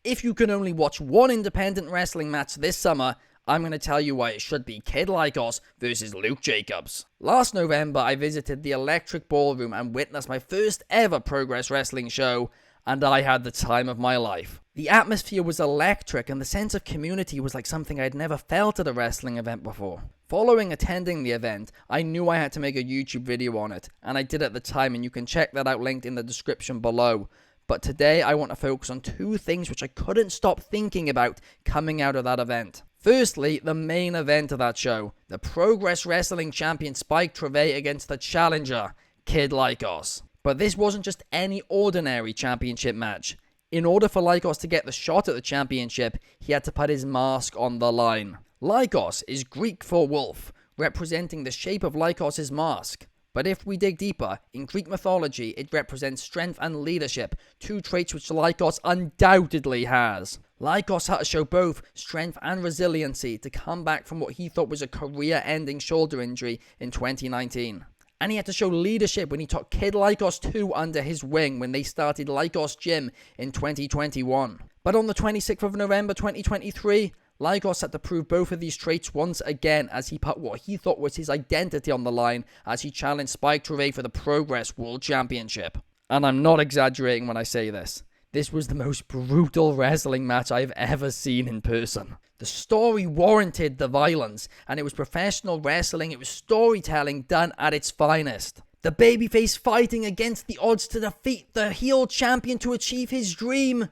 If you can only watch one independent wrestling match this summer, I'm going to tell you why it should be Kid Lykos versus Luke Jacobs. Last November, I visited the Electric Ballroom and witnessed my first ever Progress Wrestling show, and I had the time of my life. The atmosphere was electric, and the sense of community was like something I'd never felt at a wrestling event before. Following attending the event, I knew I had to make a YouTube video on it, and I did at the time, and you can check that out linked in the description below. But today, I want to focus on two things which I couldn't stop thinking about coming out of that event. Firstly, the main event of that show, the Progress Wrestling Champion Spike Trivet against the challenger, Kid Lykos. But this wasn't just any ordinary championship match. In order for Lykos to get the shot at the championship, he had to put his mask on the line. Lykos is Greek for wolf, representing the shape of Lykos' mask. But if we dig deeper, in Greek mythology, it represents strength and leadership, two traits which Lykos undoubtedly has. Lykos had to show both strength and resiliency to come back from what he thought was a career-ending shoulder injury in 2019. And he had to show leadership when he took Kid Lykos 2 under his wing when they started Lykos Gym in 2021. But on the 26th of November 2023, Lykos had to prove both of these traits once again as he put what he thought was his identity on the line as he challenged Spike Trivet for the Progress World Championship. And I'm not exaggerating when I say this. This was the most brutal wrestling match I've ever seen in person. The story warranted the violence, and it was professional wrestling, it was storytelling done at its finest. The babyface fighting against the odds to defeat the heel champion to achieve his dream.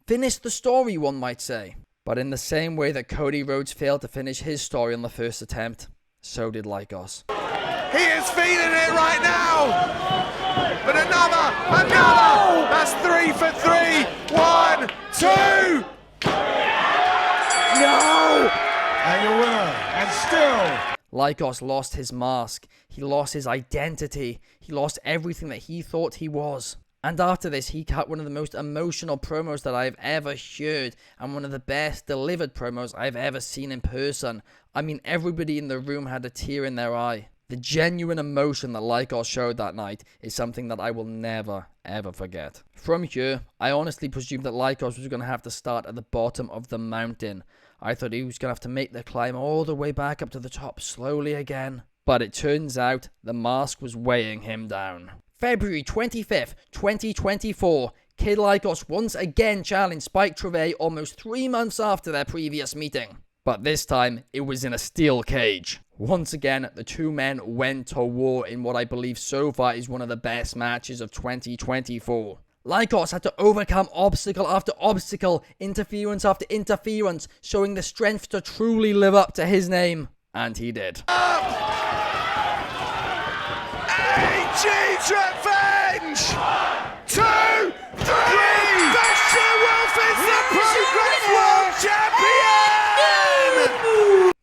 Finished the story, one might say. But in the same way that Cody Rhodes failed to finish his story on the first attempt, so did Lykos. He is feeling it right now! But another! That's 3 for 3! 1, 2! No! And your winner, and still... Lykos lost his mask, he lost his identity, he lost everything that he thought he was. And after this, he cut one of the most emotional promos that I've ever heard, and one of the best delivered promos I've ever seen in person. I mean, everybody in the room had a tear in their eye. The genuine emotion that Lykos showed that night is something that I will never, ever forget. From here, I honestly presumed that Lykos was going to have to start at the bottom of the mountain. I thought he was going to have to make the climb all the way back up to the top slowly again. But it turns out the mask was weighing him down. February 25th, 2024, Kid Lykos once again challenged Spike Trivet almost 3 months after their previous meeting. But this time, it was in a steel cage. Once again, the two men went to war in what I believe so far is one of the best matches of 2024. Lykos had to overcome obstacle after obstacle, interference after interference, showing the strength to truly live up to his name. And he did. AG's revenge! 2, 3! Bastion Wolf is the Progress World Champion!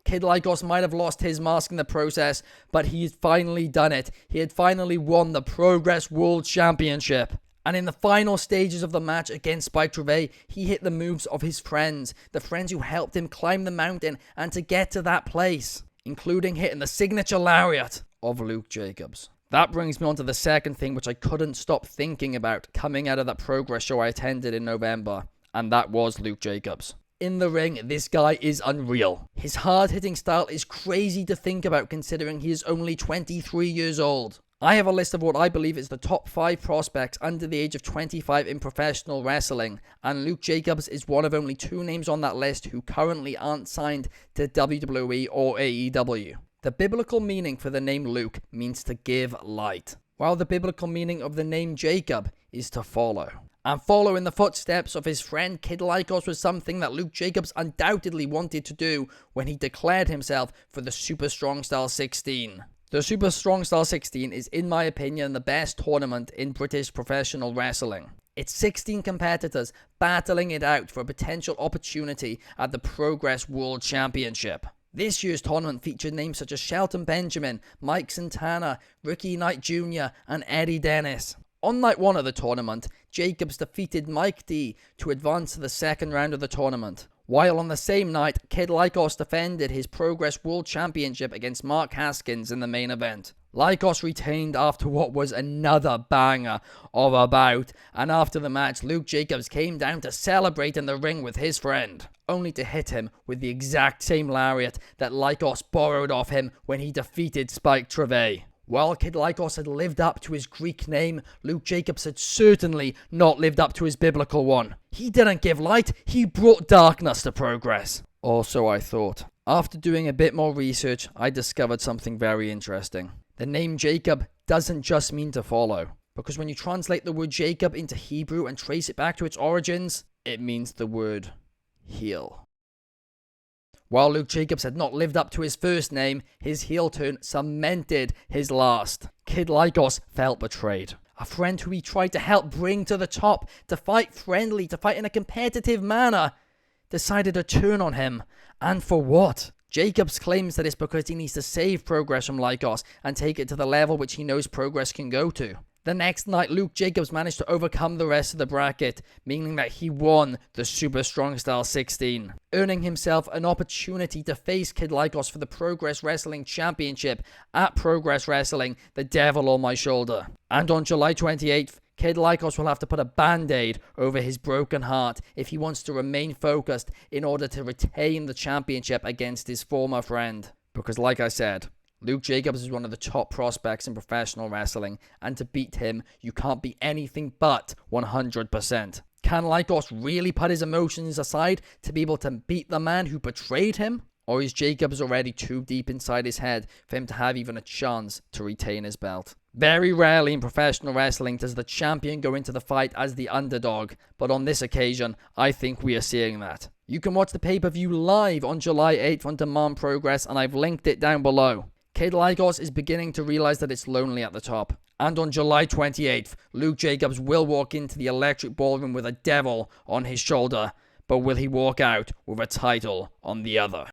Kid Lykos might have lost his mask in the process, but he's finally done it. He had finally won the Progress World Championship. And in the final stages of the match against Spike Trivet, he hit the moves of his friends, the friends who helped him climb the mountain and to get to that place, including hitting the signature lariat of Luke Jacobs. That brings me on to the second thing which I couldn't stop thinking about coming out of that Progress show I attended in November, and that was Luke Jacobs. In the ring, this guy is unreal. His hard-hitting style is crazy to think about considering he is only 23 years old. I have a list of what I believe is the top 5 prospects under the age of 25 in professional wrestling, and Luke Jacobs is one of only 2 names on that list who currently aren't signed to WWE or AEW. The biblical meaning for the name Luke means to give light, while the biblical meaning of the name Jacob is to follow. And follow in the footsteps of his friend Kid Lykos was something that Luke Jacobs undoubtedly wanted to do when he declared himself for the Super Strong Style 16. The Super Strong Style 16 is, in my opinion, the best tournament in British professional wrestling. It's 16 competitors battling it out for a potential opportunity at the Progress World Championship. This year's tournament featured names such as Shelton Benjamin, Mike Santana, Ricky Knight Jr., and Eddie Dennis. On night 1 of the tournament, Jacobs defeated Mike D to advance to the second round of the tournament. While on the same night, Kid Lykos defended his Progress World Championship against Mark Haskins in the main event. Lykos retained after what was another banger of a bout, and after the match, Luke Jacobs came down to celebrate in the ring with his friend, only to hit him with the exact same lariat that Lykos borrowed off him when he defeated Spike Trivet. While Kid Lykos had lived up to his Greek name, Luke Jacobs had certainly not lived up to his biblical one. He didn't give light, he brought darkness to Progress. Also, I thought. After doing a bit more research, I discovered something very interesting. The name Jacob doesn't just mean to follow, because when you translate the word Jacob into Hebrew and trace it back to its origins, it means the word heel. While Luke Jacobs had not lived up to his first name, his heel turn cemented his last. Kid Lykos felt betrayed. A friend who he tried to help bring to the top, to fight friendly, to fight in a competitive manner, decided to turn on him. And for what? Jacobs claims that it's because he needs to save Progress from Lykos and take it to the level which he knows Progress can go to. The next night, Luke Jacobs managed to overcome the rest of the bracket, meaning that he won the Super Strong Style 16, earning himself an opportunity to face Kid Lykos for the Progress Wrestling Championship at Progress Wrestling, the Devil on My Shoulder. And on July 28th, Kid Lykos will have to put a band-aid over his broken heart if he wants to remain focused in order to retain the championship against his former friend. Because like I said, Luke Jacobs is one of the top prospects in professional wrestling, and to beat him, you can't be anything but 100%. Can Lykos really put his emotions aside to be able to beat the man who betrayed him? Or is Jacobs already too deep inside his head for him to have even a chance to retain his belt? Very rarely in professional wrestling does the champion go into the fight as the underdog, but on this occasion, I think we are seeing that. You can watch the pay-per-view live on July 8th on Demand Progress, and I've linked it down below. Kid Lykos is beginning to realize that it's lonely at the top. And on July 28th, Luke Jacobs will walk into the Electric Ballroom with a devil on his shoulder, but will he walk out with a title on the other?